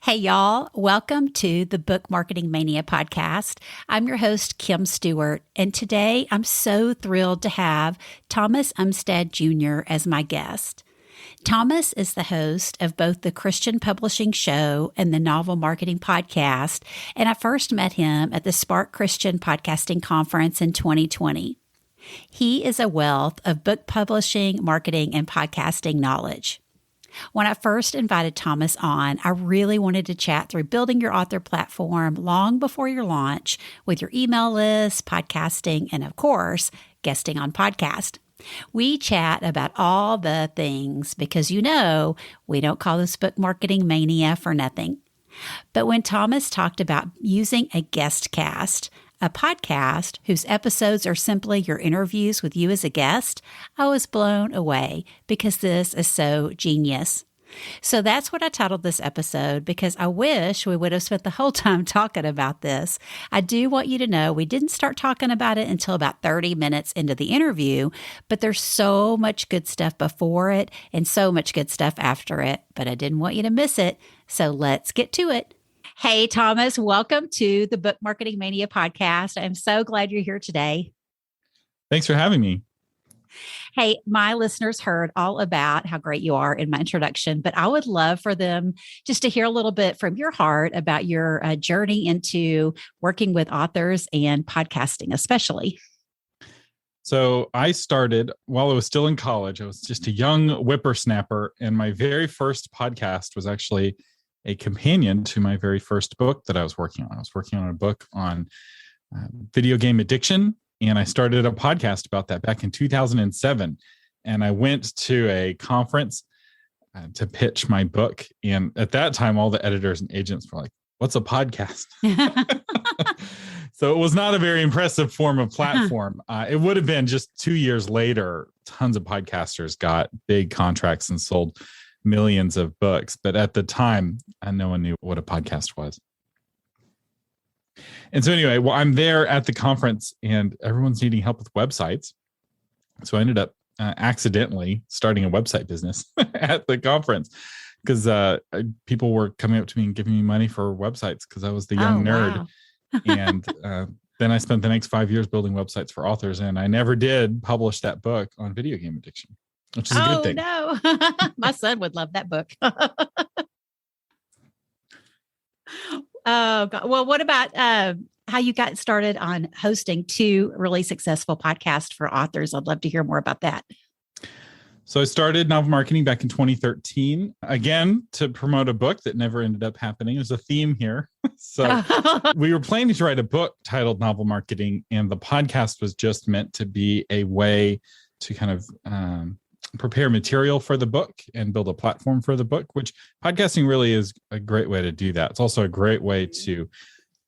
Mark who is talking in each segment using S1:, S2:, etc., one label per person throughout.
S1: Hey, y'all. Welcome to the Book Marketing Mania podcast. I'm your host, Kim Stewart, and today I'm so thrilled to have Thomas Umstattd Jr. as my guest. Thomas is the host of both the Christian Publishing Show and the Novel Marketing Podcast, and I first met him at the Spark Christian Podcasting Conference in 2020. He is a wealth of book publishing, marketing, and podcasting knowledge. When I first invited Thomas on, I really wanted to chat through building your author platform long before your launch with your email list, podcasting, and of course, guesting on podcast. We chat about all the things because we don't call this Book Marketing Mania for nothing. But when Thomas talked about using a guest cast, a podcast whose episodes are simply your interviews with you as a guest, I was blown away because this is so genius. So that's what I titled this episode because I wish we would have spent the whole time talking about this. I do want you to know we didn't start talking about it until about 30 minutes into the interview, but there's so much good stuff before it and so much good stuff after it, but I didn't want you to miss it. So let's get to it. Hey, Thomas, welcome to the Book Marketing Mania podcast. I'm so glad you're here today.
S2: Thanks for having me.
S1: Hey, my listeners heard all about how great you are in my introduction, but I would love for them just to hear a little bit from your heart about your journey into working with authors and podcasting, especially.
S2: So I started while I was still in college. I was just a young whippersnapper, and my very first podcast was actually a companion to my very first book that I was working on. I was working on a book on video game addiction, and I started a podcast about that back in 2007. And I went to a conference to pitch my book. And at that time, all the editors and agents were like, "What's a podcast?" So it was not a very impressive form of platform. It would have been just 2 years later, tons of podcasters got big contracts and sold millions of books. But at the time, no one knew what a podcast was. And so anyway, I'm there at the conference and everyone's needing help with websites. So I ended up accidentally starting a website business at the conference because people were coming up to me and giving me money for websites because I was the young nerd. Wow. And then I spent the next 5 years building websites for authors, and I never did publish that book on video game addiction, which is a good thing.
S1: Oh, no. My son would love that book. Oh, God. Well, what about how you got started on hosting two really successful podcasts for authors? I'd love to hear more about that.
S2: So I started Novel Marketing back in 2013, again, to promote a book that never ended up happening. There's a theme here. So we were planning to write a book titled Novel Marketing, and the podcast was just meant to be a way to kind of prepare material for the book and build a platform for the book, which podcasting really is a great way to do that. It's also a great way to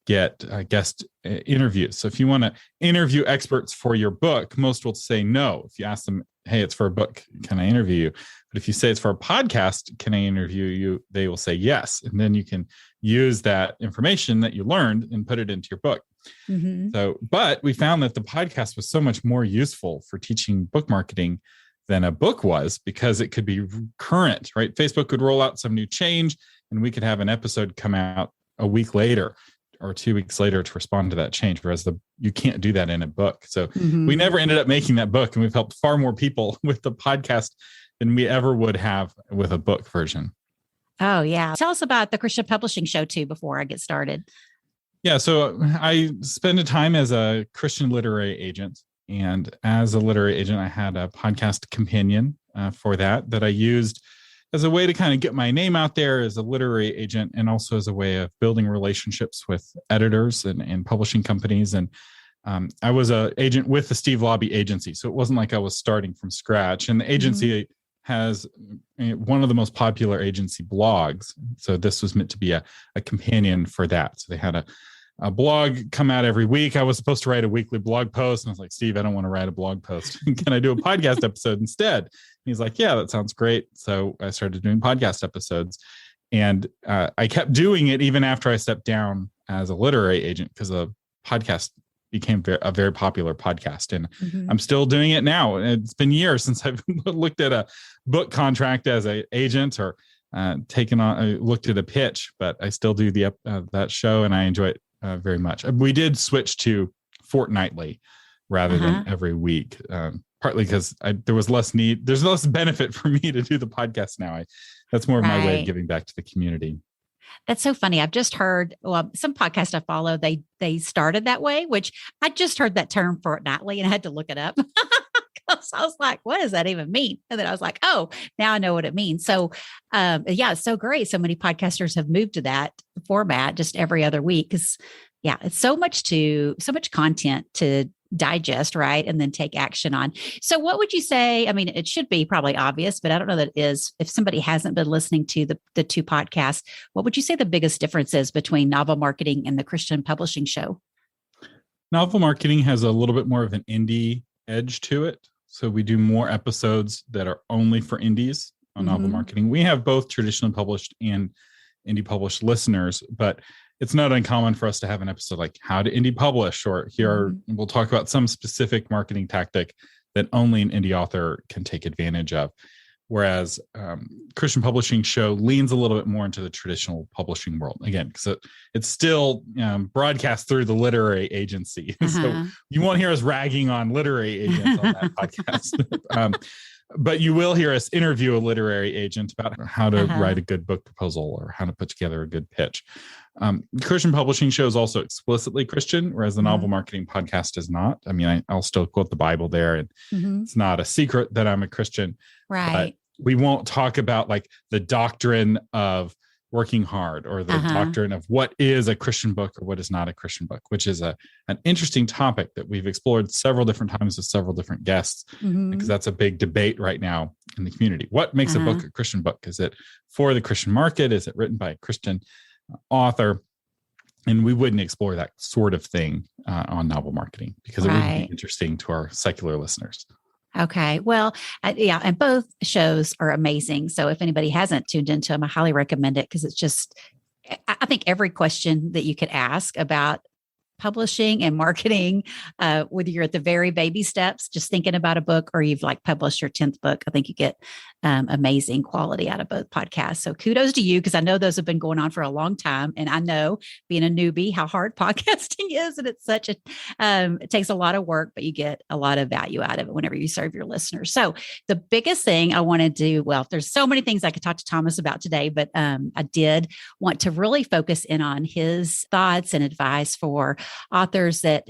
S2: get guest interviews. So if you want to interview experts for your book, most will say no. If you ask them, "Hey, it's for a book, can I interview you?" But if you say it's for a podcast, "Can I interview you?" they will say yes. And then you can use that information that you learned and put it into your book. Mm-hmm. But we found that the podcast was so much more useful for teaching book marketing than a book was, because it could be current, right? Facebook could roll out some new change and we could have an episode come out a week later or 2 weeks later to respond to that change, whereas you can't do that in a book. So we never ended up making that book, and we've helped far more people with the podcast than we ever would have with a book version.
S1: Oh, yeah. Tell us about the Christian Publishing Show too before I get started.
S2: Yeah, so I spent a time as a Christian literary agent. And as a literary agent, I had a podcast companion for that I used as a way to kind of get my name out there as a literary agent, and also as a way of building relationships with editors and publishing companies. And I was an agent with the Steve Lobby agency, so it wasn't like I was starting from scratch. And the agency has one of the most popular agency blogs. So this was meant to be a companion for that. So they had a blog come out every week. I was supposed to write a weekly blog post. And I was like, "Steve, I don't want to write a blog post. Can I do a podcast episode instead?" He's like, "Yeah, that sounds great." So I started doing podcast episodes, and I kept doing it even after I stepped down as a literary agent, because the podcast became a very popular podcast. And I'm still doing it now. It's been years since I've looked at a book contract as an agent or taken on. I looked at a pitch, but I still do that show, and I enjoy it very much. We did switch to fortnightly rather than every week, partly because there was less need. There's less benefit for me to do the podcast now. That's more of my way of giving back to the community.
S1: That's so funny. I've just heard, some podcasts I follow, they started that way, which I just heard that term fortnightly and I had to look it up. So I was like, what does that even mean? And then I was like, oh, now I know what it means. So yeah, it's so great. So many podcasters have moved to that format just every other week. Because yeah, it's so much content to digest, right? And then take action on. So what would you say? I mean, it should be probably obvious, but I don't know that it is. If somebody hasn't been listening to the two podcasts, what would you say the biggest difference is between Novel Marketing and the Christian Publishing Show?
S2: Novel Marketing has a little bit more of an indie edge to it. So we do more episodes that are only for indies on Novel Marketing. We have both traditionally published and indie published listeners, but it's not uncommon for us to have an episode like how to indie publish, or we'll talk about some specific marketing tactic that only an indie author can take advantage of. Whereas Christian Publishing Show leans a little bit more into the traditional publishing world, again, because it's still broadcast through the literary agency. So you won't hear us ragging on literary agents on that podcast. But you will hear us interview a literary agent about how to write a good book proposal or how to put together a good pitch. Christian Publishing Show is also explicitly Christian, whereas the Novel Marketing podcast is not. I mean, I'll still quote the Bible there, and it's not a secret that I'm a Christian.
S1: Right.
S2: But we won't talk about like the doctrine of working hard or the doctrine of what is a Christian book or what is not a Christian book, which is an interesting topic that we've explored several different times with several different guests, because that's a big debate right now in the community. What makes a book a Christian book? Is it for the Christian market? Is it written by a Christian author? And we wouldn't explore that sort of thing on Novel Marketing because it wouldn't be interesting to our secular listeners.
S1: Okay. Well, yeah. And both shows are amazing. So if anybody hasn't tuned into them, I highly recommend it because it's just, I think every question that you could ask about publishing and marketing, whether you're at the very baby steps, just thinking about a book, or you've like published your 10th book, I think you get amazing quality out of both podcasts. So kudos to you, because I know those have been going on for a long time. And I know, being a newbie, how hard podcasting is. And it's such it takes a lot of work, but you get a lot of value out of it whenever you serve your listeners. So the biggest thing I want to do, well, there's so many things I could talk to Thomas about today, but I did want to really focus in on his thoughts and advice for authors that,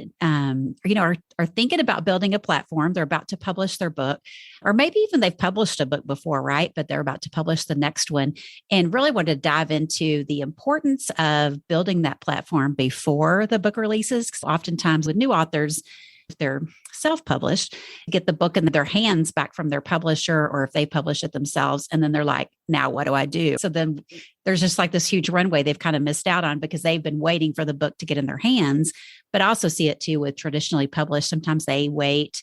S1: are thinking about building a platform. They're about to publish their book, or maybe even they've published a book before, right? But they're about to publish the next one, and really want to dive into the importance of building that platform before the book releases. Because oftentimes with new authors, if they're self-published, get the book in their hands back from their publisher, or if they publish it themselves, and then they're like, now what do I do? So then there's just like this huge runway they've kind of missed out on because they've been waiting for the book to get in their hands. But I also see it too with traditionally published. Sometimes they wait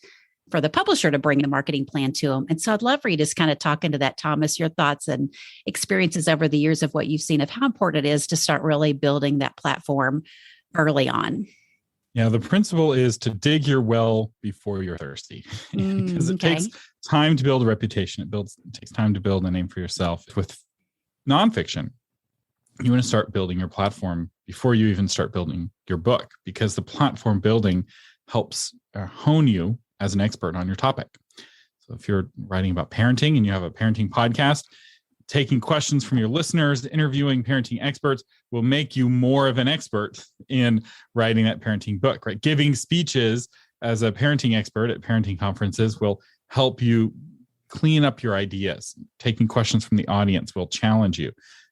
S1: for the publisher to bring the marketing plan to them. And so I'd love for you to just kind of talk into that, Thomas, your thoughts and experiences over the years of what you've seen of how important it is to start really building that platform early on.
S2: Yeah, the principle is to dig your well before you're thirsty, because it takes time to build a reputation. It takes time to build a name for yourself. With nonfiction, you want to start building your platform before you even start building your book, because the platform building helps hone you as an expert on your topic. So if you're writing about parenting and you have a parenting podcast, taking questions from your listeners, interviewing parenting experts will make you more of an expert in writing that parenting book, right? Giving speeches as a parenting expert at parenting conferences will help you clean up your ideas. Taking questions from the audience will challenge you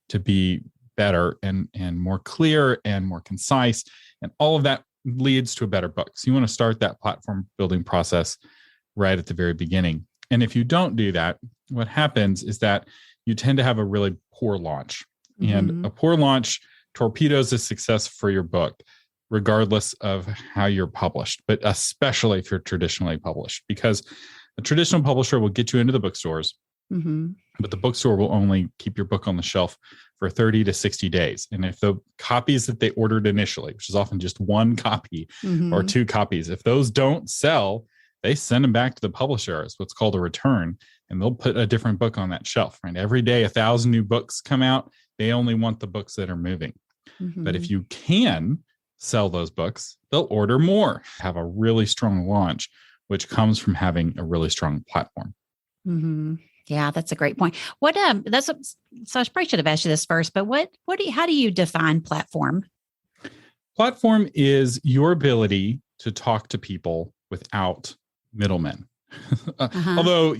S2: to be better and more clear and more concise. And all of that leads to a better book. So you want to start that platform building process right at the very beginning. And if you don't do that, what happens is that you tend to have a really poor launch. And a poor launch torpedoes the success for your book, regardless of how you're published, but especially if you're traditionally published, because a traditional publisher will get you into the bookstores, but the bookstore will only keep your book on the shelf for 30 to 60 days. And if the copies that they ordered initially, which is often just one copy or two copies, if those don't sell, they send them back to the publisher as what's called a return, and they'll put a different book on that shelf, right? Every day, 1,000 new books come out. They only want the books that are moving. But if you can sell those books, they'll order more, have a really strong launch, which comes from having a really strong platform.
S1: Yeah, that's a great point. So I probably should have asked you this first, but how do you define platform?
S2: Platform is your ability to talk to people without middlemen. Although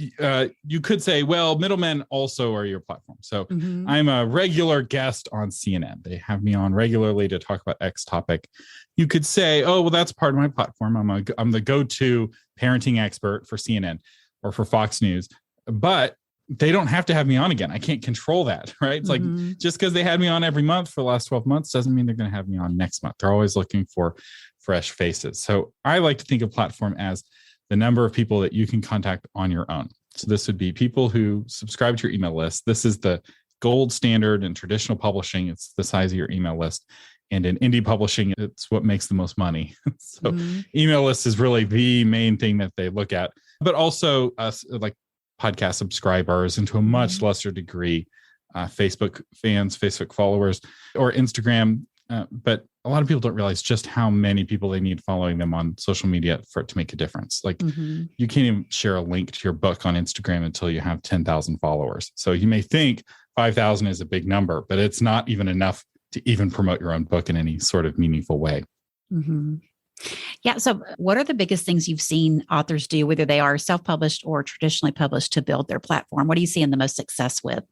S2: you could say, well, middlemen also are your platform. So I'm a regular guest on CNN. They have me on regularly to talk about X topic. You could say, oh, well, that's part of my platform. I'm the go-to parenting expert for CNN or for Fox News, but they don't have to have me on again. I can't control that, right? It's like, just because they had me on every month for the last 12 months doesn't mean they're going to have me on next month. They're always looking for fresh faces. So I like to think of platform as the number of people that you can contact on your own. So this would be people who subscribe to your email list. This is the gold standard in traditional publishing. It's the size of your email list. And in indie publishing, it's what makes the most money. So email list is really the main thing that they look at, but also like podcast subscribers, and to a much lesser degree, Facebook fans, Facebook followers, or Instagram. But a lot of people don't realize just how many people they need following them on social media for it to make a difference. Like you can't even share a link to your book on Instagram until you have 10,000 followers. So you may think 5,000 is a big number, but it's not even enough to even promote your own book in any sort of meaningful way.
S1: Yeah. So what are the biggest things you've seen authors do, whether they are self-published or traditionally published, to build their platform? What are you seeing the most success with?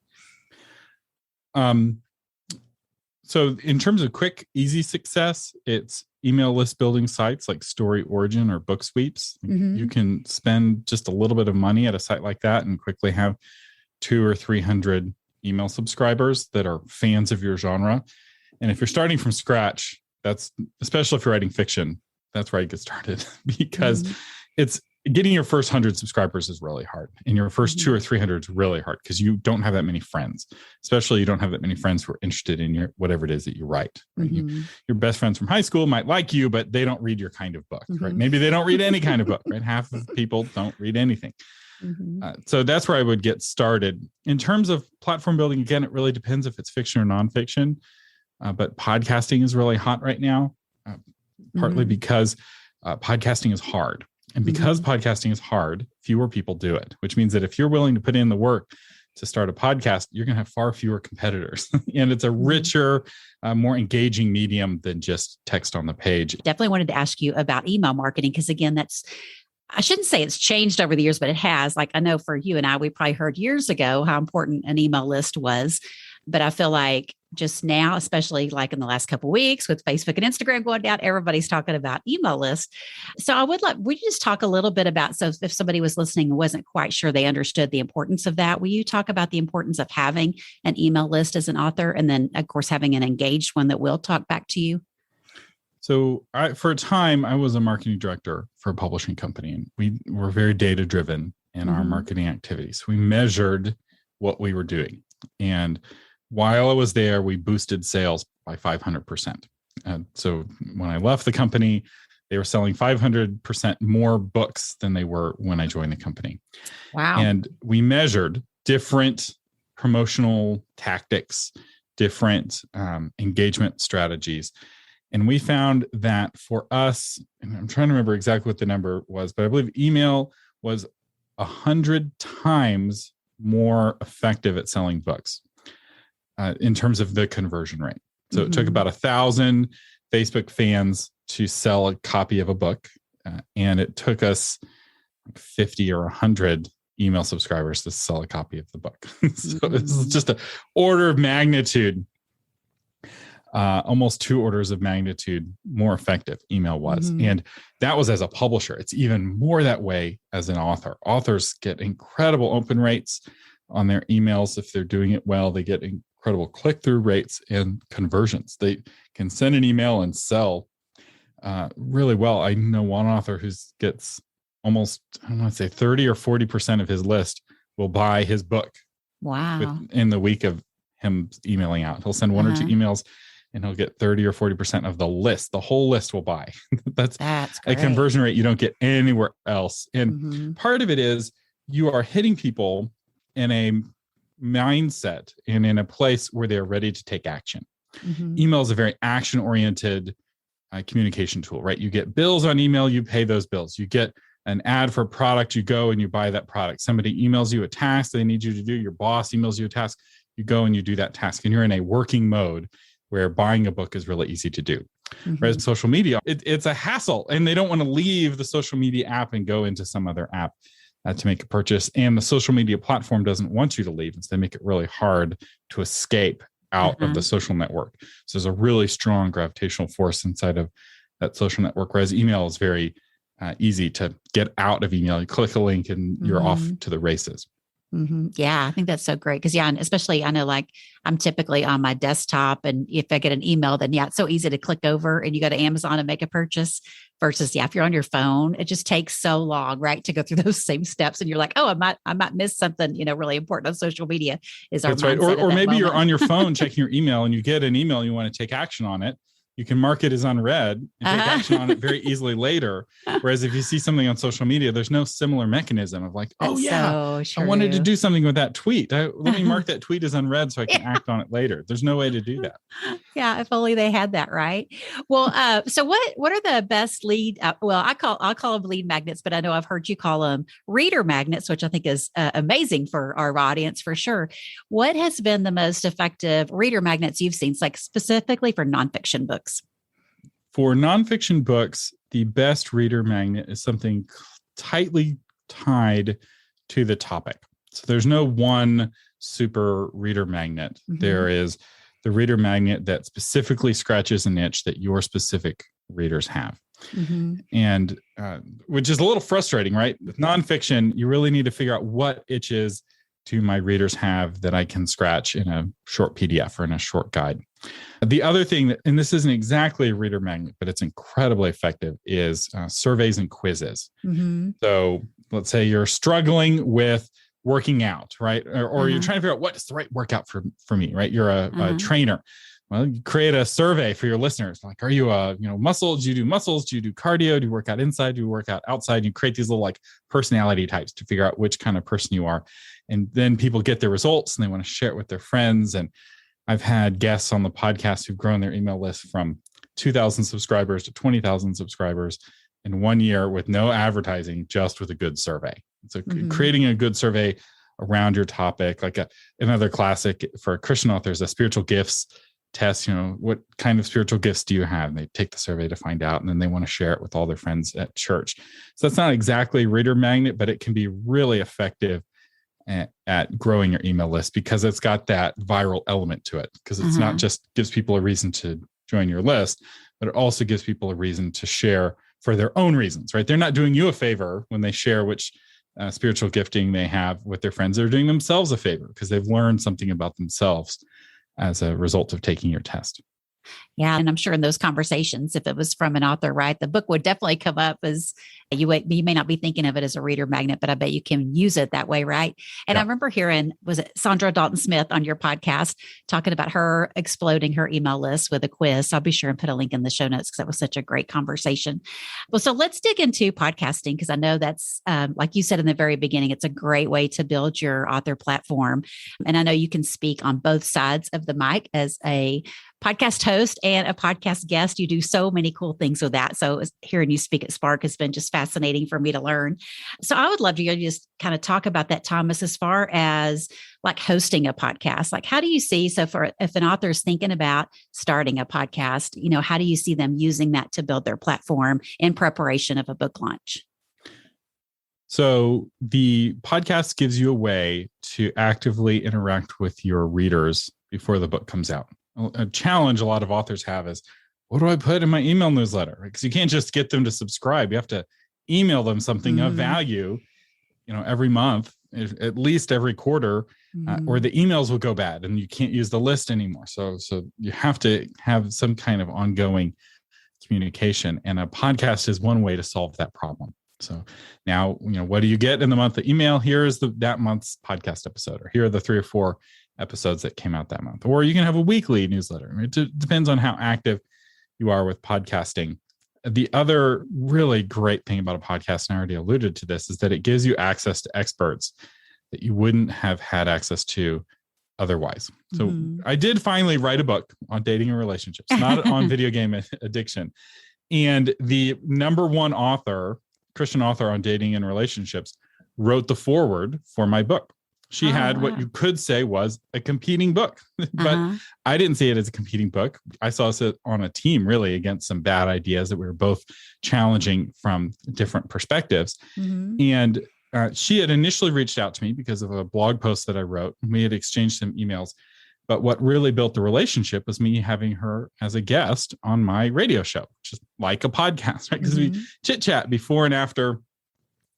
S2: So in terms of quick, easy success, it's email list building sites like StoryOrigin or BookSweeps. You can spend just a little bit of money at a site like that and quickly have 200 or 300 email subscribers that are fans of your genre. And if you're starting from scratch, that's, especially if you're writing fiction, that's where I get started, because it's getting your first 100 subscribers is really hard. And your first 200 or 300 is really hard because you don't have that many friends, especially you don't have that many friends who are interested in your, whatever it is that you write. Right? Your best friends from high school might like you, but they don't read your kind of book, right? Maybe they don't read any kind of book, right? Half of people don't read anything. So that's where I would get started. In terms of platform building, again, it really depends if it's fiction or nonfiction. But podcasting is really hot right now, partly because podcasting is hard. And because podcasting is hard, fewer people do it, which means that if you're willing to put in the work to start a podcast, you're going to have far fewer competitors. And it's a richer, more engaging medium than just text on the page.
S1: Definitely wanted to ask you about email marketing, because again, I shouldn't say it's changed over the years, but it has. Like, I know for you and I, we probably heard years ago how important an email list was. But I feel like just now, especially like in the last couple of weeks with Facebook and Instagram going down, everybody's talking about email lists. So I would you just talk a little bit about, so if somebody was listening and wasn't quite sure they understood the importance of that, will you talk about the importance of having an email list as an author, and then of course having an engaged one that will talk back to you?
S2: So for a time, I was a marketing director for a publishing company, and we were very data driven in our marketing activities. We measured what we were doing. And while I was there, we boosted sales by 500%. So when I left the company, they were selling 500% more books than they were when I joined the company.
S1: Wow.
S2: And we measured different promotional tactics, different engagement strategies. And we found that for us, and I'm trying to remember exactly what the number was, but I believe email was 100 times more effective at selling books in terms of the conversion rate. So it took about 1,000 Facebook fans to sell a copy of a book. And it took us 50 or 100 email subscribers to sell a copy of the book. So it's just an order of magnitude, almost 2 orders of magnitude more effective email was. And that was as a publisher. It's even more that way as an author. Authors get incredible open rates on their emails. If they're doing it well, they get incredible click-through rates and conversions. They can send an email and sell really well. I know one author who gets almost, I don't want to say 30 or 40% of his list will buy his book.
S1: Wow.
S2: In the week of him emailing out. He'll send 1 or 2 emails and he'll get 30 or 40% of the list. The whole list will buy. That's
S1: great.
S2: A conversion rate you don't get anywhere else. And part of it is you are hitting people in a mindset and in a place where they're ready to take action. Email is a very action-oriented communication tool, right? You get bills on email, you pay those bills. You get an ad for a product, you go and you buy that product. Somebody emails you a task they need you to do. Your boss emails you a task, you go and you do that task. And you're in a working mode where buying a book is really easy to do. Whereas social media, it's a hassle, and they don't want to leave the social media app and go into some other app to make a purchase. And the social media platform doesn't want you to leave. Instead, they make it really hard to escape out of the social network. So there's a really strong gravitational force inside of that social network, whereas email is very easy to get out of email. You click a link and you're off to the races.
S1: Yeah, I think that's so great. Because and especially I know like I'm typically on my desktop, and if I get an email, then it's so easy to click over and you go to Amazon and make a purchase versus if you're on your phone, it just takes so long, right? To go through those same steps. And you're like, oh, I might miss something, really important on social media is our
S2: That's right. Or maybe
S1: moment.
S2: You're on your phone checking your email and you get an email, and you want to take action on it. You can mark it as unread and take action on it very easily later. Whereas if you see something on social media, there's no similar mechanism of like, oh yeah, I wanted to do something with that tweet. Let me mark that tweet as unread so I can act on it later. There's no way to do that.
S1: Yeah, if only they had that, right? Well, so what are the best lead? I'll call them lead magnets, but I know I've heard you call them reader magnets, which I think is amazing for our audience for sure. What has been the most effective reader magnets you've seen, like specifically for nonfiction books?
S2: For nonfiction books, the best reader magnet is something tightly tied to the topic. So there's no one super reader magnet. There is the reader magnet that specifically scratches an itch that your specific readers have. And which is a little frustrating, right? With nonfiction, you really need to figure out what itches do my readers have that I can scratch in a short PDF or in a short guide. The other thing, and this isn't exactly a reader magnet, but it's incredibly effective, is surveys and quizzes. So let's say you're struggling with working out, right? Or you're trying to figure out what is the right workout for me, right? You're a trainer. Well, you create a survey for your listeners. Like, are you muscle? Do you do muscles? Do you do cardio? Do you work out inside? Do you work out outside? You create these little like personality types to figure out which kind of person you are. And then people get their results and they want to share it with their friends. And I've had guests on the podcast who've grown their email list from 2,000 subscribers to 20,000 subscribers in 1 year with no advertising, just with a good survey. So creating a good survey around your topic, like another classic for Christian authors, a spiritual gifts test. What kind of spiritual gifts do you have? And they take the survey to find out, and then they want to share it with all their friends at church. So that's not exactly a reader magnet, but it can be really effective at growing your email list because it's got that viral element to it. Because it's not just gives people a reason to join your list, but it also gives people a reason to share for their own reasons, right? They're not doing you a favor when they share which spiritual gifting they have with their friends. They're doing themselves a favor because they've learned something about themselves as a result of taking your test.
S1: Yeah. And I'm sure in those conversations, if it was from an author, right, the book would definitely come up as you may not be thinking of it as a reader magnet, but I bet you can use it that way, right? And I remember hearing, was it Sandra Dalton Smith on your podcast talking about her exploding her email list with a quiz. So I'll be sure and put a link in the show notes because that was such a great conversation. Well, so let's dig into podcasting because I know that's, like you said in the very beginning, it's a great way to build your author platform. And I know you can speak on both sides of the mic as a podcast host and a podcast guest. You do so many cool things with that. So hearing you speak at Spark has been just fascinating for me to learn. So I would love to just kind of talk about that, Thomas, as far as like hosting a podcast. Like, how do you see, so for if an author is thinking about starting a podcast, how do you see them using that to build their platform in preparation of a book launch?
S2: So the podcast gives you a way to actively interact with your readers before the book comes out. A challenge a lot of authors have is, what do I put in my email newsletter? Because you can't just get them to subscribe. You have to email them something of value, every month, at least every quarter, or the emails will go bad and you can't use the list anymore. So you have to have some kind of ongoing communication, and a podcast is one way to solve that problem. So now, what do you get in the month of email? Here is that month's podcast episode, or here are the 3 or 4 episodes that came out that month. Or you can have a weekly newsletter. It depends on how active you are with podcasting. The other really great thing about a podcast, and I already alluded to this, is that it gives you access to experts that you wouldn't have had access to otherwise. So I did finally write a book on dating and relationships, not on video game addiction. And the number one author, Christian author on dating and relationships, wrote the foreword for my book. She had what you could say was a competing book, but I didn't see it as a competing book. I saw us on a team really against some bad ideas that we were both challenging from different perspectives. And she had initially reached out to me because of a blog post that I wrote. We had exchanged some emails, but what really built the relationship was me having her as a guest on my radio show, which is like a podcast, right? Because we chit chat before and after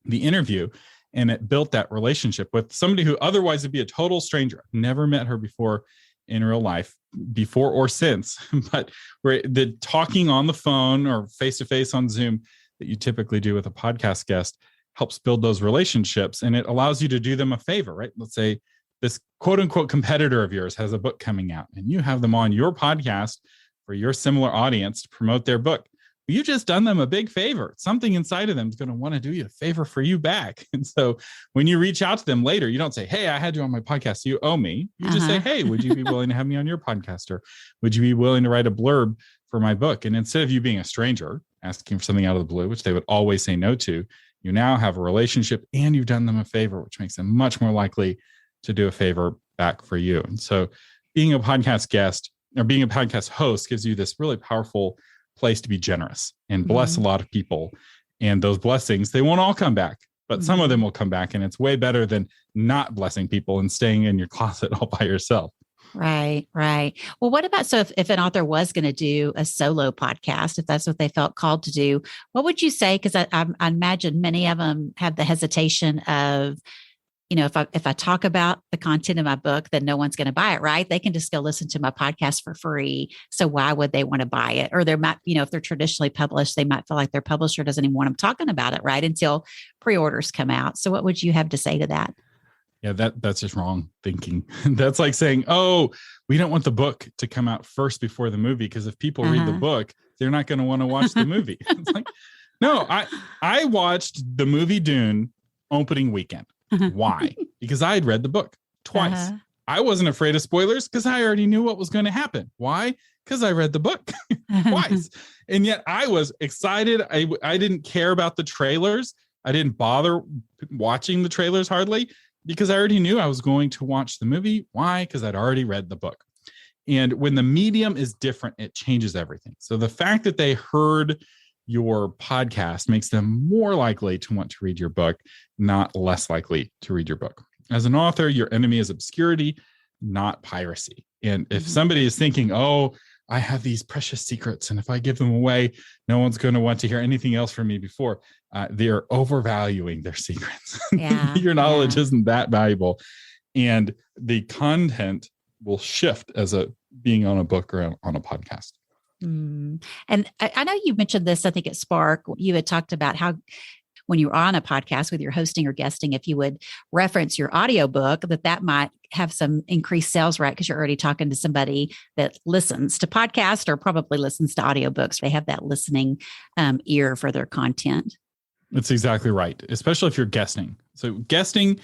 S2: the interview. And it built that relationship with somebody who otherwise would be a total stranger. Never met her before in real life, before or since, but where the talking on the phone or face-to-face on Zoom that you typically do with a podcast guest helps build those relationships. And it allows you to do them a favor, right? Let's say this quote unquote competitor of yours has a book coming out and you have them on your podcast for your similar audience to promote their book. You just done them a big favor. Something inside of them is going to want to do you a favor for you back. And so when you reach out to them later, you don't say, hey, I had you on my podcast, you owe me. You just say, hey, would you be willing to have me on your podcast? Or would you be willing to write a blurb for my book? And instead of you being a stranger asking for something out of the blue, which they would always say no to, you now have a relationship and you've done them a favor, which makes them much more likely to do a favor back for you. And so being a podcast guest or being a podcast host gives you this really powerful place to be generous and bless a lot of people. And those blessings, they won't all come back, but some of them will come back. And it's way better than not blessing people and staying in your closet all by yourself.
S1: Right. Well, what about, so if an author was going to do a solo podcast, if that's what they felt called to do, what would you say? Because I imagine many of them have the hesitation of, if I talk about the content of my book, then no one's going to buy it, right? They can just go listen to my podcast for free. So why would they want to buy it? Or there might, if they're traditionally published, they might feel like their publisher doesn't even want them talking about it, right? Until pre-orders come out. So what would you have to say to that?
S2: Yeah, that's just wrong thinking. That's like saying, oh, we don't want the book to come out first before the movie, because if people read the book, they're not going to want to watch the movie. It's like, no, I watched the movie Dune opening weekend. Why? Because I had read the book twice. I wasn't afraid of spoilers because I already knew what was going to happen. Why? Because I read the book twice. And yet I was excited. I didn't care about the trailers. I didn't bother watching the trailers hardly because I already knew I was going to watch the movie. Why? Because I'd already read the book. And when the medium is different, it changes everything. So the fact that they heard your podcast makes them more likely to want to read your book, not less likely to read your book. As an author, your enemy is obscurity, not piracy. And if somebody is thinking, oh, I have these precious secrets, and if I give them away, no one's going to want to hear anything else from me before, they're overvaluing their secrets. Your knowledge isn't that valuable. And the content will shift as being on a book or on a podcast.
S1: And I know you mentioned this, I think at Spark, you had talked about how when you were on a podcast with your hosting or guesting, if you would reference your audiobook, that might have some increased sales, right? Because you're already talking to somebody that listens to podcasts or probably listens to audiobooks. They have that listening ear for their content.
S2: That's exactly right, especially if you're guesting. So guesting,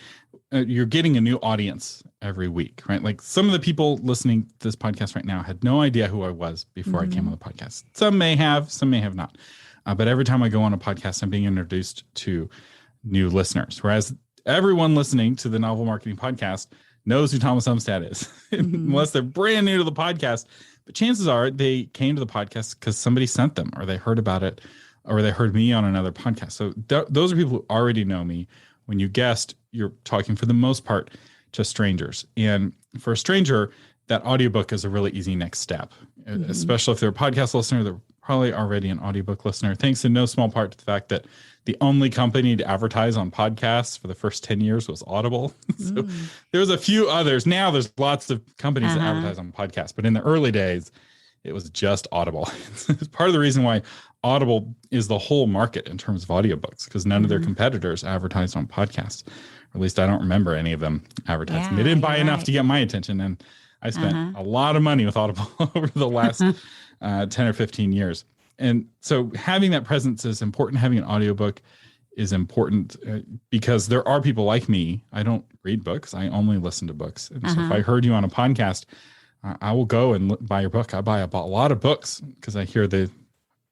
S2: you're getting a new audience every week, right? Like some of the people listening to this podcast right now had no idea who I was before I came on the podcast. Some may have not. But every time I go on a podcast, I'm being introduced to new listeners. Whereas everyone listening to the Novel Marketing Podcast knows who Thomas Umstattd is, unless they're brand new to the podcast. But chances are they came to the podcast because somebody sent them, or they heard about it, or they heard me on another podcast. So those are people who already know me. When you guest, you're talking for the most part to strangers. And for a stranger, that audiobook is a really easy next step, especially if they're a podcast listener. They're probably already an audiobook listener, thanks in no small part to the fact that the only company to advertise on podcasts for the first 10 years was Audible. So there's a few others. Now there's lots of companies that advertise on podcasts, but in the early days, it was just Audible. It's part of the reason why Audible is the whole market in terms of audiobooks because none of their competitors advertised on podcasts. Or at least I don't remember any of them advertising.
S1: Yeah,
S2: they didn't buy enough
S1: right.
S2: to get my attention. And I spent a lot of money with Audible over the last 10 or 15 years. And so having that presence is important. Having an audiobook is important because there are people like me. I don't read books. I only listen to books. And so if I heard you on a podcast, I will go and buy your book. I buy a lot of books because I hear the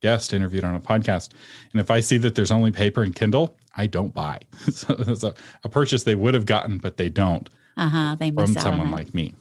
S2: guest interviewed on a podcast. And if I see that there's only paper and Kindle, I don't buy. So it's a purchase they would have gotten, but they don't
S1: They
S2: from someone like me.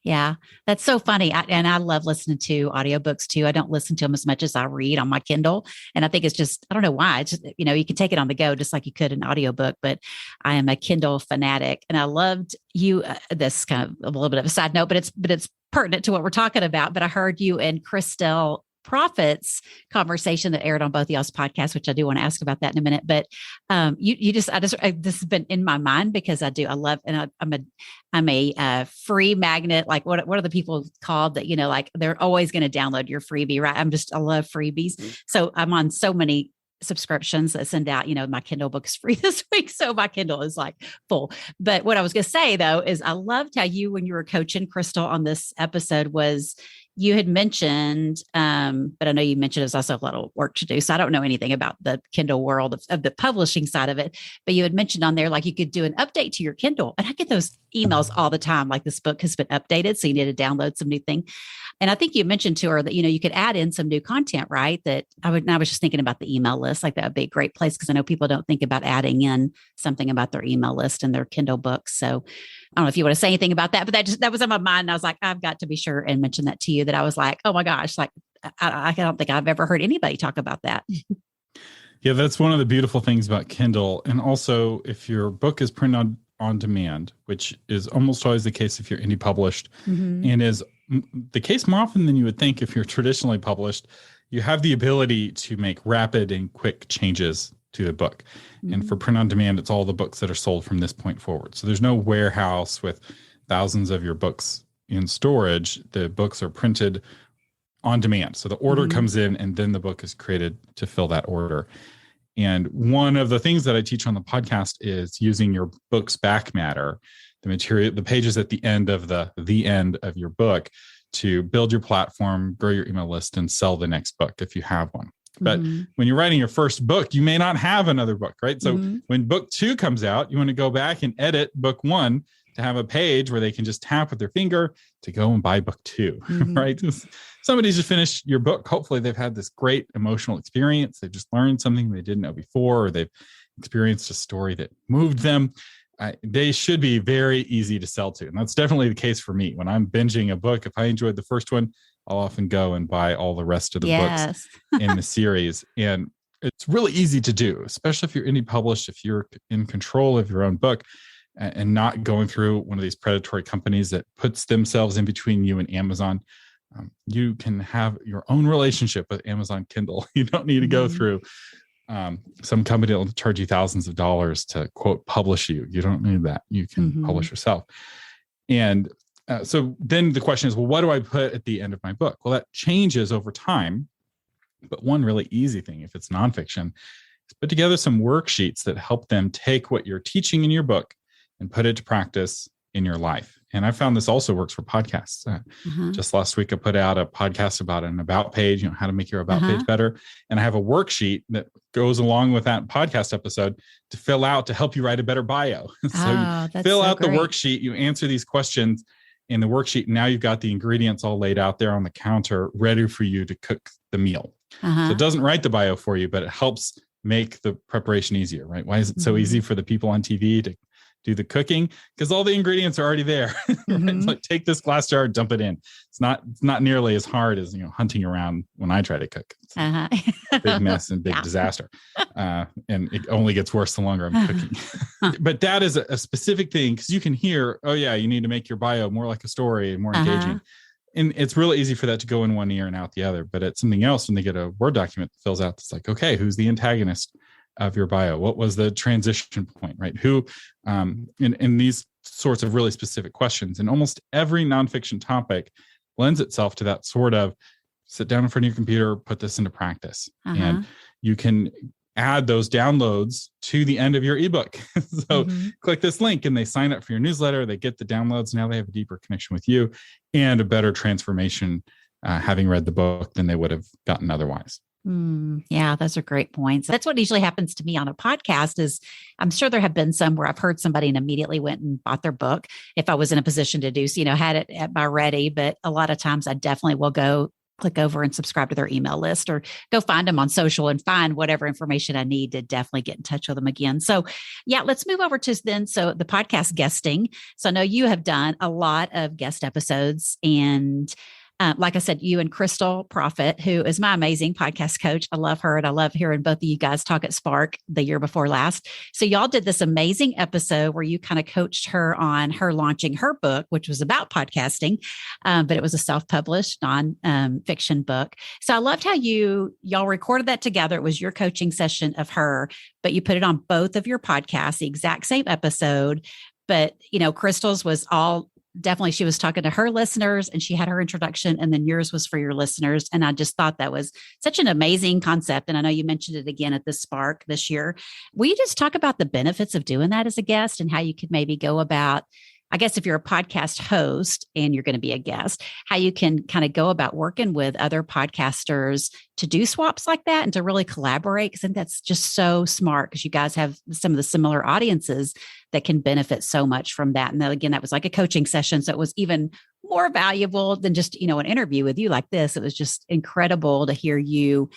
S1: Yeah, that's so funny. I love listening to audiobooks too. I don't listen to them as much as I read on my Kindle. And I think it's just, I don't know why. It's just, you can take it on the go just like you could an audiobook, but I am a Kindle fanatic. And I loved you, this kind of a little bit of a side note, but it's pertinent to what we're talking about. But I heard you and Christelle Prophet's conversation that aired on both of y'all's podcasts, which I do want to ask about that in a minute. But this has been in my mind because I love, and I'm a free magnet. Like what are the people called that, like they're always going to download your freebie, right? I love freebies. So I'm on so many subscriptions that send out, my Kindle book is free this week. So my Kindle is like full. But what I was going to say though, is I loved how when you were coaching Crystal on this episode was you had mentioned, but I know you mentioned there's also a lot of work to do. So I don't know anything about the Kindle world of the publishing side of it, but you had mentioned on there, like you could do an update to your Kindle. And I get those emails all the time, like this book has been updated. So you need to download some new thing. And I think you mentioned to her that, you could add in some new content, right? That I was just thinking about the email list, like that would be a great place. Cause I know people don't think about adding in something about their email list and their Kindle books. So I don't know if you want to say anything about that, but that was on my mind. And I was like, I've got to be sure and mention that to you, that I was like, oh my gosh, like I don't think I've ever heard anybody talk about that.
S2: Yeah, that's one of the beautiful things about Kindle. And also if your book is printed on demand, which is almost always the case if you're indie published and is the case more often than you would think if you're traditionally published, you have the ability to make rapid and quick changes to the book. And for print on demand, it's all the books that are sold from this point forward. So there's no warehouse with thousands of your books in storage. The books are printed on demand. So the order comes in and then the book is created to fill that order. And one of the things that I teach on the podcast is using your book's back matter, the material, the pages at the end of the end of your book, to build your platform, grow your email list, and sell the next book if you have one. But when you're writing your first book, you may not have another book, right? So when book 2 comes out, you want to go back and edit book 1 to have a page where they can just tap with their finger to go and buy book 2, right? Somebody's just finished your book. Hopefully they've had this great emotional experience. They've just learned something they didn't know before, or they've experienced a story that moved them. They should be very easy to sell to. And that's definitely the case for me. When I'm binging a book, if I enjoyed the first one, I'll often go and buy all the rest of the books in the series. And it's really easy to do, especially if you're indie published, if you're in control of your own book and not going through one of these predatory companies that puts themselves in between you and Amazon. You can have your own relationship with Amazon Kindle. You don't need to go through some company that will charge you thousands of dollars to, quote, publish you. You don't need that. You can publish yourself. And so then the question is, well, what do I put at the end of my book? Well, that changes over time. But one really easy thing, if it's nonfiction, is put together some worksheets that help them take what you're teaching in your book and put it to practice in your life. And I found this also works for podcasts. Just last week, I put out a podcast about an about page, how to make your about page better. And I have a worksheet that goes along with that podcast episode to fill out to help you write a better bio. So you fill out the worksheet, you answer these questions in the worksheet. Now you've got the ingredients all laid out there on the counter, ready for you to cook the meal. So it doesn't write the bio for you, but it helps make the preparation easier, right? Why is it so easy for the people on TV to do the cooking? Because all the ingredients are already there. It's like, take this glass jar, dump it in. It's not nearly as hard as hunting around when I try to cook. It's a big mess and big disaster. And it only gets worse the longer I'm cooking. But that is a specific thing, because you can hear, oh yeah, you need to make your bio more like a story and more engaging. And it's really easy for that to go in one ear and out the other. But it's something else when they get a Word document that fills out. It's like, okay, who's the antagonist of your bio? What was the transition point, right? Who, in these sorts of really specific questions, and almost every nonfiction topic lends itself to that sort of sit down in front of your computer, put this into practice.
S1: Uh-huh.
S2: And you can add those downloads to the end of your ebook. So click this link and they sign up for your newsletter. They get the downloads. Now they have a deeper connection with you and a better transformation having read the book than they would have gotten otherwise.
S1: Yeah, those are great points. That's what usually happens to me on a podcast is I'm sure there have been some where I've heard somebody and immediately went and bought their book if I was in a position to do so, had it at my ready. But a lot of times I definitely will go click over and subscribe to their email list or go find them on social and find whatever information I need to definitely get in touch with them again. So yeah, let's move over to then. So the podcast guesting. So I know you have done a lot of guest episodes and like I said, you and Crystal Profit, who is my amazing podcast coach. I love her and I love hearing both of you guys talk at Spark the year before last. So y'all did this amazing episode where you kind of coached her on her launching her book, which was about podcasting, but it was a self-published non-fiction book. So I loved how y'all recorded that together. It was your coaching session of her, but you put it on both of your podcasts, the exact same episode. But, Crystal's was all definitely she was talking to her listeners and she had her introduction and then yours was for your listeners. And I just thought that was such an amazing concept. And I know you mentioned it again at the Spark this year. Will you just talk about the benefits of doing that as a guest and how you could maybe go about, I guess if you're a podcast host and you're going to be a guest, how you can kind of go about working with other podcasters to do swaps like that and to really collaborate? Because I think that's just so smart because you guys have some of the similar audiences that can benefit so much from that. And then again, that was like a coaching session. So it was even more valuable than just, an interview with you like this. It was just incredible to hear you,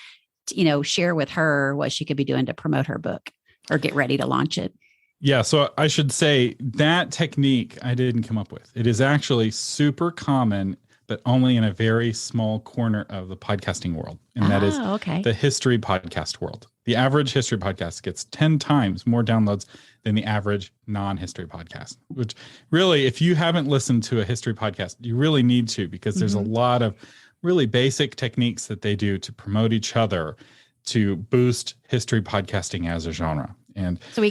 S1: share with her what she could be doing to promote her book or get ready to launch it.
S2: Yeah. So I should say that technique I didn't come up with. It is actually super common, but only in a very small corner of the podcasting world. And that is the history podcast world. The average history podcast gets 10 times more downloads than the average non-history podcast, which really, if you haven't listened to a history podcast, you really need to, because there's a lot of really basic techniques that they do to promote each other to boost history podcasting as a genre. And
S1: so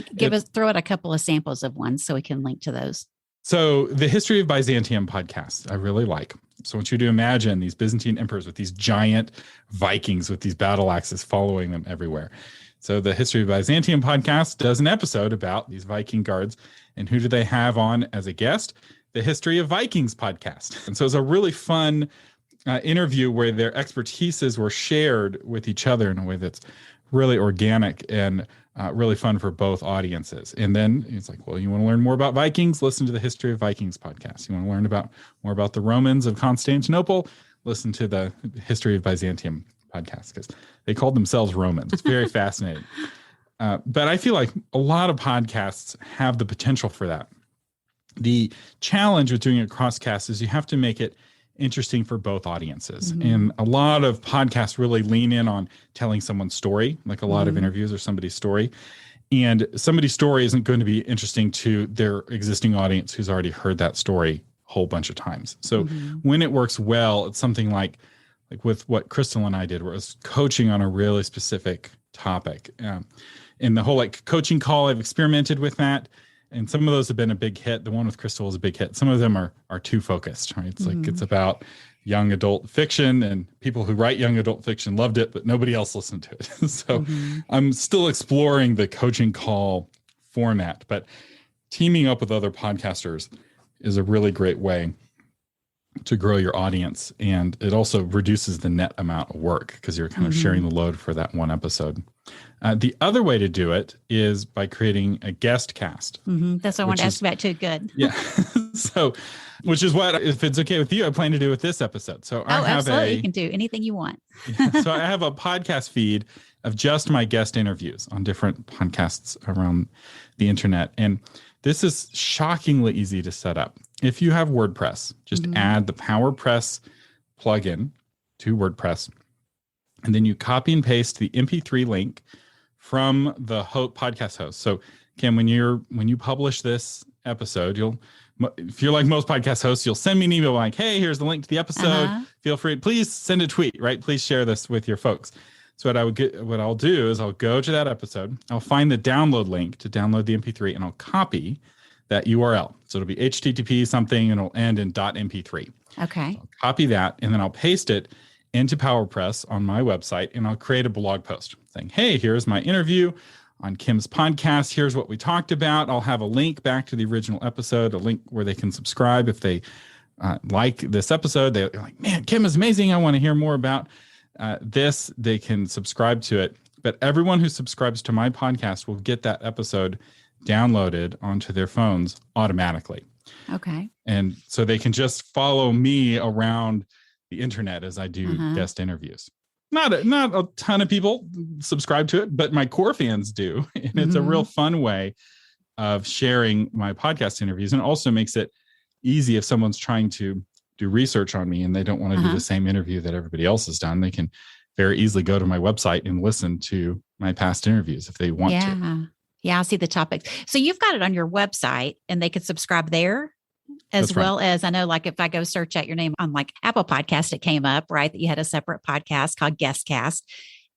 S1: throw out a couple of samples of ones so we can link to those.
S2: So the History of Byzantium podcast, I really like. So I want you to imagine these Byzantine emperors with these giant Vikings with these battle axes following them everywhere. So the History of Byzantium podcast does an episode about these Viking guards. And who do they have on as a guest? The History of Vikings podcast. And so it's a really fun interview where their expertises were shared with each other in a way that's really organic and really fun for both audiences. And then it's like, well, you want to learn more about Vikings? Listen to the History of Vikings podcast. You want to learn more about the Romans of Constantinople? Listen to the History of Byzantium podcast, because they called themselves Romans. It's very fascinating. But I feel like a lot of podcasts have the potential for that. The challenge with doing it crosscast is you have to make it interesting for both audiences. And a lot of podcasts really lean in on telling someone's story, like a lot of interviews are somebody's story. And somebody's story isn't going to be interesting to their existing audience who's already heard that story a whole bunch of times. So when it works well, it's something like with what Crystal and I did, where it was coaching on a really specific topic. And the whole coaching call, I've experimented with that. And some of those have been a big hit. The one with Crystal is a big hit. Some of them are too focused, right? It's like it's about young adult fiction, and people who write young adult fiction loved it, but nobody else listened to it. So I'm still exploring the coaching call format, but teaming up with other podcasters is a really great way to grow your audience. And it also reduces the net amount of work because you're kind of sharing the load for that one episode. The other way to do it is by creating a guest cast.
S1: That's what I want to ask about too. Good.
S2: Yeah. So, which is what, if it's okay with you, I plan to do with this episode. So I have
S1: absolutely. You can do anything you want.
S2: So I have a podcast feed of just my guest interviews on different podcasts around the internet. And this is shockingly easy to set up. If you have WordPress, just add the PowerPress plugin to WordPress, and then you copy and paste the MP3 link from the podcast host. So, Kim, when you publish this episode, if you're like most podcast hosts, you'll send me an email like, "Hey, here's the link to the episode. Feel free, please send a tweet, right? Please share this with your folks." So what I'll do is I'll go to that episode, I'll find the download link to download the MP3, and I'll copy that URL. So it'll be HTTP something, and it'll end in .mp3.
S1: Okay.
S2: So I'll copy that, and then I'll paste it into PowerPress on my website, and I'll create a blog post saying, hey, here's my interview on Kim's podcast. Here's what we talked about. I'll have a link back to the original episode, a link where they can subscribe if they like this episode. They're like, man, Kim is amazing. I want to hear more about this. They can subscribe to it. But everyone who subscribes to my podcast will get that episode downloaded onto their phones automatically.
S1: Okay.
S2: And so they can just follow me around the internet as I do guest interviews. Not a ton of people subscribe to it, but my core fans do. And it's a real fun way of sharing my podcast interviews, and also makes it easy if someone's trying to do research on me and they don't want to do the same interview that everybody else has done. They can very easily go to my website and listen to my past interviews if they want to.
S1: Yeah, I see the topics. So you've got it on your website, and they can subscribe there, as
S2: That's right.
S1: well as, I know, like if I go search out your name on like Apple Podcast, it came up, right, that you had a separate podcast called Guestcast,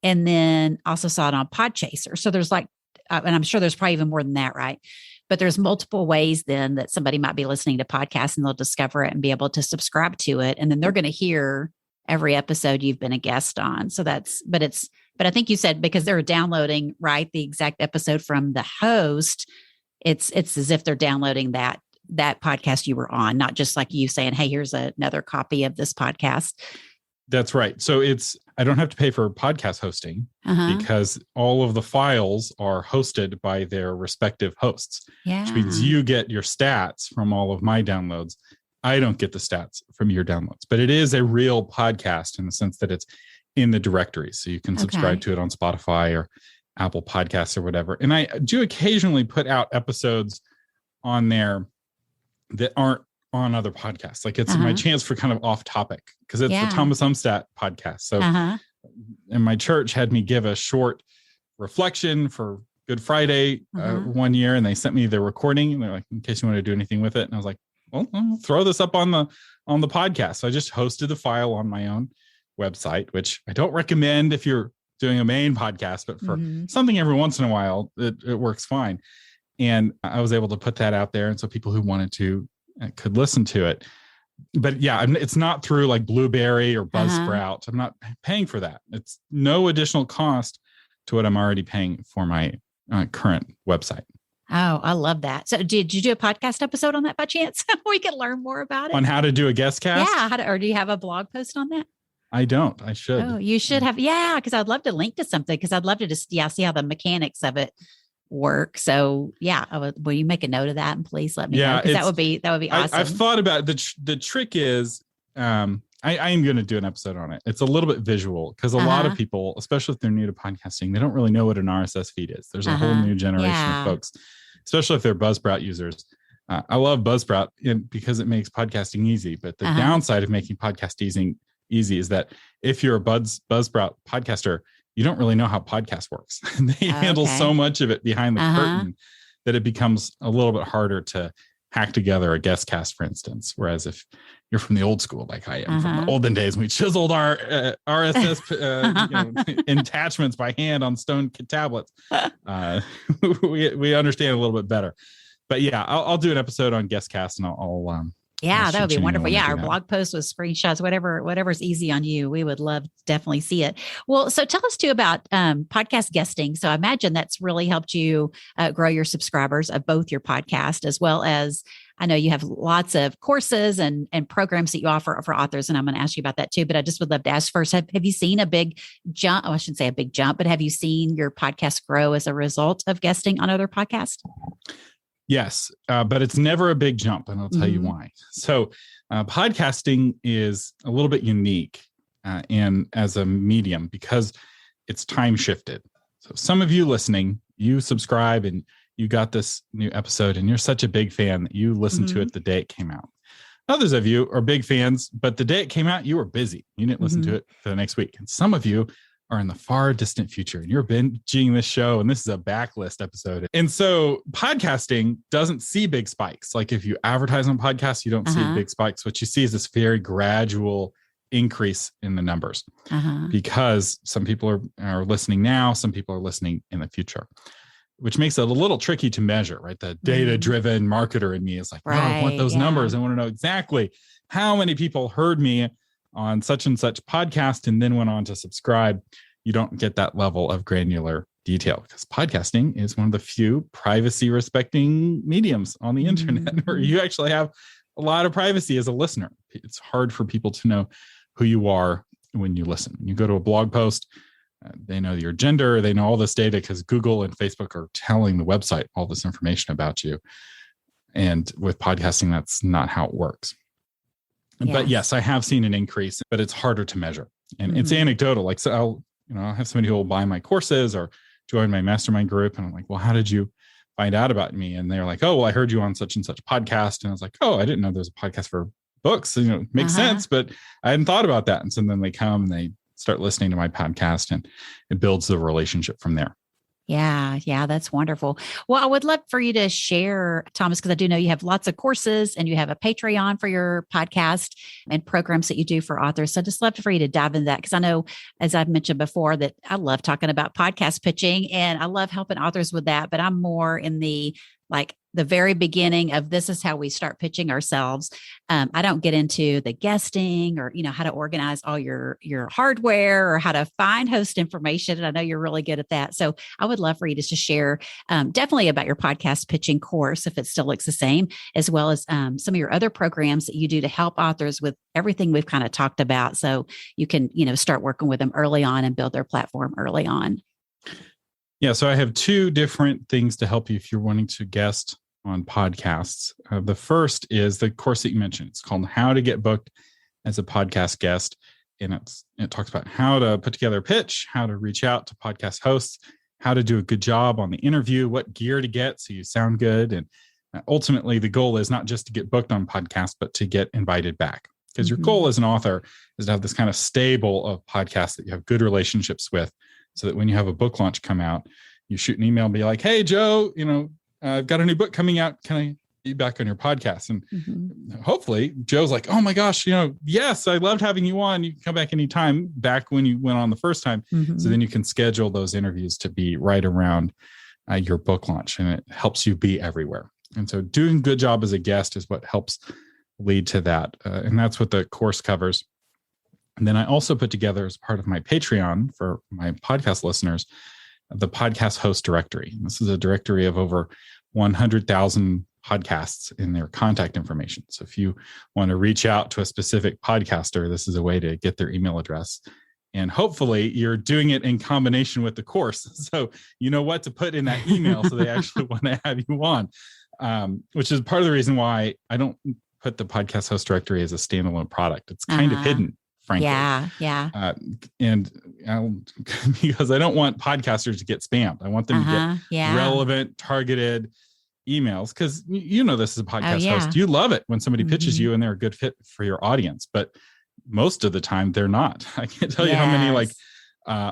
S1: and then also saw it on Podchaser. So there's like, and I'm sure there's probably even more than that, right? But there's multiple ways then that somebody might be listening to podcasts and they'll discover it and be able to subscribe to it. And then they're going to hear every episode you've been a guest on. So but I think you said because they're downloading, right, the exact episode from the host, it's as if they're downloading that podcast you were on, not just like you saying, hey, here's another copy of this podcast.
S2: That's right. So I don't have to pay for podcast hosting because all of the files are hosted by their respective hosts, which means you get your stats from all of my downloads. I don't get the stats from your downloads, but it is a real podcast in the sense that it's in the directory. So you can subscribe to it on Spotify or Apple Podcasts or whatever. And I do occasionally put out episodes on there that aren't on other podcasts. Like it's my chance for kind of off topic, because it's the Thomas Umstattd podcast. So and my church had me give a short reflection for Good Friday one year, and they sent me the recording, and they're like, in case you want to do anything with it. And I was like, well, I'll throw this up on the podcast. So I just hosted the file on my own website, which I don't recommend if you're doing a main podcast, but for something every once in a while, it works fine. And I was able to put that out there, and so people who wanted to could listen to it. But yeah, it's not through like Blueberry or Buzzsprout. I'm not paying for that. It's no additional cost to what I'm already paying for my current website.
S1: Oh, I love that. So did you do a podcast episode on that by chance? We could learn more about it.
S2: On how to do a guest cast?
S1: Yeah. Or do you have a blog post on that?
S2: I don't. I should.
S1: Oh, you should have. Yeah. Because I'd love to link to something, because I'd love to just, see how the mechanics of it work. So yeah, will you make a note of that, and please let me know, because that would be awesome.
S2: I've thought about the trick is, I am going to do an episode on it. It's a little bit visual, because a lot of people, especially if they're new to podcasting, they don't really know what an RSS feed is. There's a whole new generation of folks, especially if they're Buzzsprout users. I love Buzzsprout because it makes podcasting easy. But the downside of making podcasting easy is that if you're a Buzzsprout podcaster, you don't really know how podcast works. They handle so much of it behind the curtain that it becomes a little bit harder to hack together a guest cast, for instance. Whereas if you're from the old school, like I am from the olden days, we chiseled our RSS attachments by hand on stone tablets. We understand a little bit better. But yeah, I'll do an episode on guest cast, and I'll
S1: that would be wonderful. Yeah, our blog post with screenshots, whatever's easy on you. We would love to definitely see it. Well, so tell us too about podcast guesting. So I imagine that's really helped you grow your subscribers of both your podcast, as well as, I know you have lots of courses and programs that you offer for authors, and I'm going to ask you about that too. But I just would love to ask first, have you seen a big jump? Oh, I shouldn't say a big jump, but have you seen your podcast grow as a result of guesting on other podcasts?
S2: Yes, but it's never a big jump, and I'll tell you why. So podcasting is a little bit unique as a medium, because it's time shifted. So some of you listening, you subscribe and you got this new episode, and you're such a big fan that you listened to it the day it came out. Others of you are big fans, but the day it came out, you were busy. You didn't listen to it for the next week. And some of you are in the far distant future, and you're binging this show, and this is a backlist episode. And so podcasting doesn't see big spikes. Like if you advertise on podcasts, you don't see big spikes. What you see is this very gradual increase in the numbers because some people are listening now, some people are listening in the future, which makes it a little tricky to measure, right? The data-driven marketer in me is like, I want those numbers. I want to know exactly how many people heard me on such and such podcast and then went on to subscribe, you don't get that level of granular detail because podcasting is one of the few privacy respecting mediums on the internet where you actually have a lot of privacy as a listener. It's hard for people to know who you are when you listen. When you go to a blog post, they know your gender, they know all this data because Google and Facebook are telling the website all this information about you. And with podcasting, that's not how it works. Yes. But yes, I have seen an increase, but it's harder to measure. And it's anecdotal. Like, so I'll have somebody who will buy my courses or join my mastermind group. And I'm like, well, how did you find out about me? And they're like, oh, well, I heard you on such and such podcast. And I was like, oh, I didn't know there's a podcast for books. It makes sense, but I hadn't thought about that. And so then they come and they start listening to my podcast and it builds the relationship from there.
S1: Yeah, that's wonderful. Well, I would love for you to share, Thomas, because I do know you have lots of courses and you have a Patreon for your podcast and programs that you do for authors. So I'd just love for you to dive into that because I know, as I've mentioned before, that I love talking about podcast pitching and I love helping authors with that, but I'm more in the very beginning of this is how we start pitching ourselves. I don't get into the guesting or, how to organize all your hardware or how to find host information. And I know you're really good at that. So I would love for you just to share definitely about your podcast pitching course, if it still looks the same, as well as some of your other programs that you do to help authors with everything we've kind of talked about. So you can, start working with them early on and build their platform early on.
S2: Yeah. So I have two different things to help you if you're wanting to guest on podcasts. The first is the course that you mentioned. It's called How to Get Booked as a Podcast Guest. And it talks about how to put together a pitch, how to reach out to podcast hosts, how to do a good job on the interview, what gear to get so you sound good. And ultimately, the goal is not just to get booked on podcasts, but to get invited back. Because your goal as an author is to have this kind of stable of podcasts that you have good relationships with, so that when you have a book launch come out, you shoot an email and be like, hey, Joe, I've got a new book coming out. Can I be back on your podcast? And hopefully Joe's like, oh my gosh, yes, I loved having you on. You can come back anytime, back when you went on the first time. So then you can schedule those interviews to be right around your book launch, and it helps you be everywhere. And so doing a good job as a guest is what helps lead to that. And that's what the course covers. And then I also put together, as part of my Patreon for my podcast listeners, the podcast host directory. And this is a directory of over 100,000 podcasts in their contact information. So if you want to reach out to a specific podcaster, this is a way to get their email address. And hopefully you're doing it in combination with the course. So you know what to put in that email so they actually want to have you on, which is part of the reason why I don't put the podcast host directory as a standalone product. It's kind of hidden. Frankly.
S1: Yeah.
S2: Because I don't want podcasters to get spammed. I want them to get relevant, targeted emails. Because this is a podcast host. You love it when somebody pitches you and they're a good fit for your audience. But most of the time, they're not. I can't tell you how many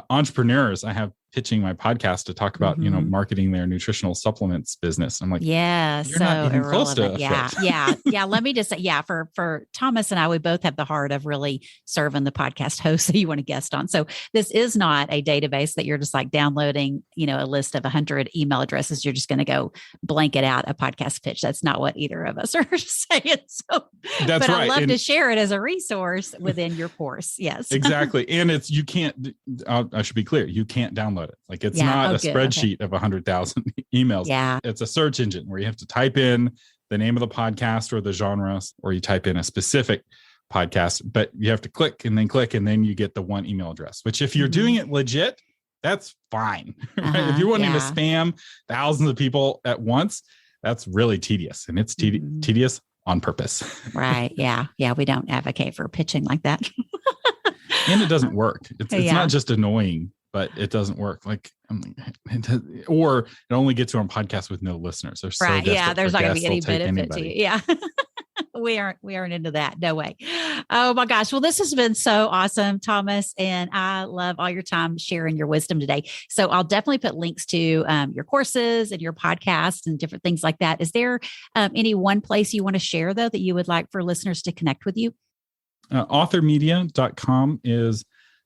S2: entrepreneurs I have pitching my podcast to talk about, marketing their nutritional supplements business. I'm like, you're
S1: so
S2: not even close to a
S1: yeah. Let me just say, for Thomas and I, we both have the heart of really serving the podcast hosts that you want to guest on. So this is not a database that you're just like downloading, a list of 100 email addresses. You're just going to go blanket out a podcast pitch. That's not what either of us are saying. So,
S2: that's
S1: but right. I love to share it as a resource within your course. Yes,
S2: exactly. And you can't. I should be clear. You can't download it. Like it's not a spreadsheet of 100,000 emails.
S1: Yeah.
S2: It's a search engine where you have to type in the name of the podcast or the genre, or you type in a specific podcast, but you have to click, and then you get the one email address, which if you're doing it legit, that's fine. Right? If you're wanting to spam thousands of people at once, that's really tedious, and it's tedious on purpose.
S1: Right. Yeah. Yeah. We don't advocate for pitching like that.
S2: And it doesn't work. It's not just annoying, but it doesn't work. Or it only gets you on podcasts with no listeners. They're so desperate. Yeah.
S1: There's not going to be any benefit to you. Yeah. We aren't into that. No way. Oh my gosh. Well, this has been so awesome, Thomas. And I love all your time sharing your wisdom today. So I'll definitely put links to your courses and your podcasts and different things like that. Is there any one place you want to share though, that you would like for listeners to connect with you?
S2: Authormedia.com is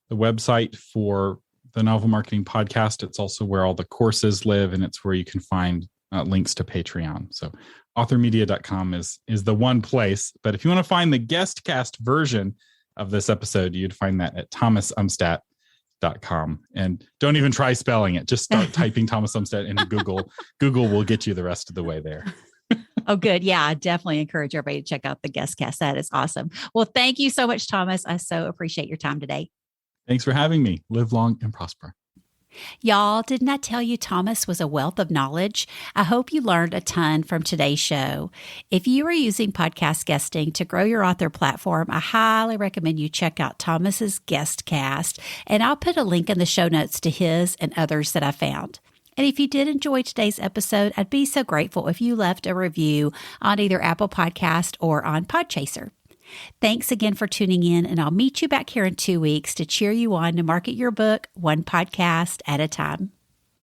S2: the website for the Novel Marketing Podcast. It's also where all the courses live, and it's where you can find links to Patreon. So authormedia.com is the one place. But if you want to find the guest cast version of this episode, you'd find that at thomasumstattd.com. And don't even try spelling it. Just start typing Thomas Umstattd into Google. Google will get you the rest of the way there.
S1: Oh, good. Yeah, I definitely encourage everybody to check out the guest cast. That is awesome. Well, thank you so much, Thomas. I so appreciate your time today.
S2: Thanks for having me. Live long and prosper.
S1: Y'all, didn't I tell you Thomas was a wealth of knowledge? I hope you learned a ton from today's show. If you are using podcast guesting to grow your author platform, I highly recommend you check out Thomas's guest cast, and I'll put a link in the show notes to his and others that I found. And if you did enjoy today's episode, I'd be so grateful if you left a review on either Apple Podcast or on Podchaser. Thanks again for tuning in, and I'll meet you back here in 2 weeks to cheer you on to market your book one podcast at a time.